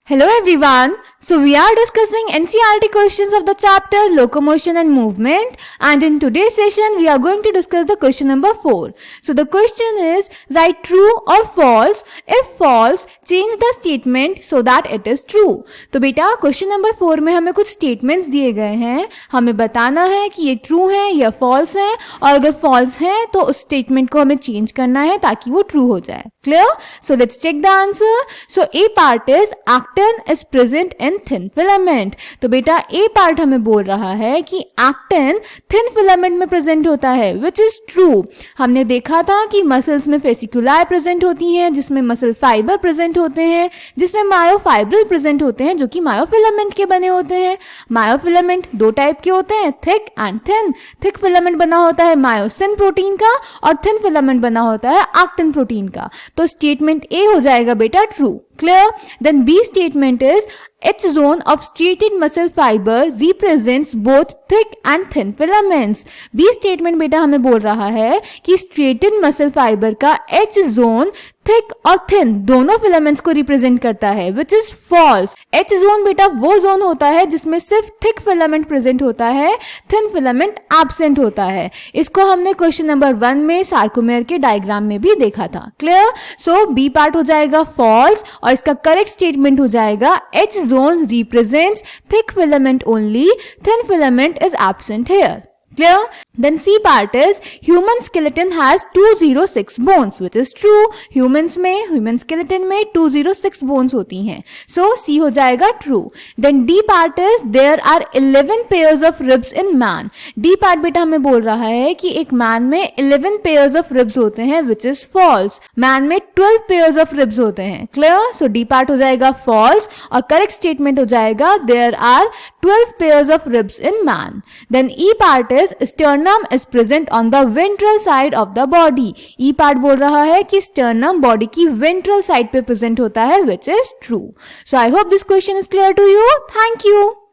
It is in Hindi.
Hello everyone. So we are discussing NCERT questions of the chapter Locomotion and Movement, and in today's session we are going to discuss the question number 4. So the question is, write true or false. If false, change the statement so that it is true. तो बेटा क्वेश्चन नंबर 4 में हमें कुछ स्टेटमेंट्स दिए गए हैं, हमें बताना है कि ये ट्रू है या फॉल्स है, और अगर फॉल्स है तो उस स्टेटमेंट को हमें चेंज करना है ताकि वो ट्रू हो जाए. Clear? So let's check the answer. So a part is actin is present in thin filament. तो बेटा ए पार्ट हमें बोल रहा है कि एक्टिन थिन फिलामेंट में प्रेजेंट होता है, विच इज ट्रू. हमने देखा था कि मसल्स में फेसिकुलाई प्रेजेंट होती हैं, जिसमें मसल फाइबर प्रेजेंट होते हैं, जिसमें मायोफाइब्रिल प्रेजेंट होते हैं जो कि मायोफिलामेंट के बने होते हैं. मायोफिलामेंट दो टाइप के होते हैं, thick and thin. Thick filament बना होता है मायोसिन प्रोटीन का और थिन फिलामेंट बना होता है एक्टिन प्रोटीन का. तो स्टेटमेंट ए हो जाएगा बेटा true. Clear? Then B statement is H zone of striated muscle fiber represents both thick and thin filaments. B statement बेटा हमें बोल रहा है कि striated muscle fiber का H zone थिक और थिन दोनों फिलामेंट्स को रिप्रेजेंट करता है, which is false. H zone बेटा वो जोन होता है जिसमें सिर्फ थिक फिलामेंट प्रेजेंट होता है, थिन फिलामेंट एब्सेंट होता है. इसको हमने क्वेश्चन नंबर 1 में सार्कोमेयर के डायग्राम में भी देखा था. क्लियर? सो बी पार्ट हो जाएगा फॉल्स और इसका करेक्ट स्टेटमेंट हो जाएगा H zone represents thick filament only, thin filament is absent here. Clear? Then C part is human skeleton has 206 bones, which is true. Humans में human skeleton में 206 bones होती हैं. So C हो जाएगा true. Then D part is there are 11 pairs of ribs in man. D part बेटा हमें बोल रहा है कि एक man में 11 pairs of ribs होते हैं, which is false. Man में 12 pairs of ribs होते हैं. Clear? So D part हो जाएगा false और correct statement हो जाएगा there are 12 pairs of ribs in man. Then E part is sternum is present on the ventral side of the body. E part बोल रहा है कि sternum body की ventral side पे present होता है, which is true. So I hope this question is clear to you. Thank you.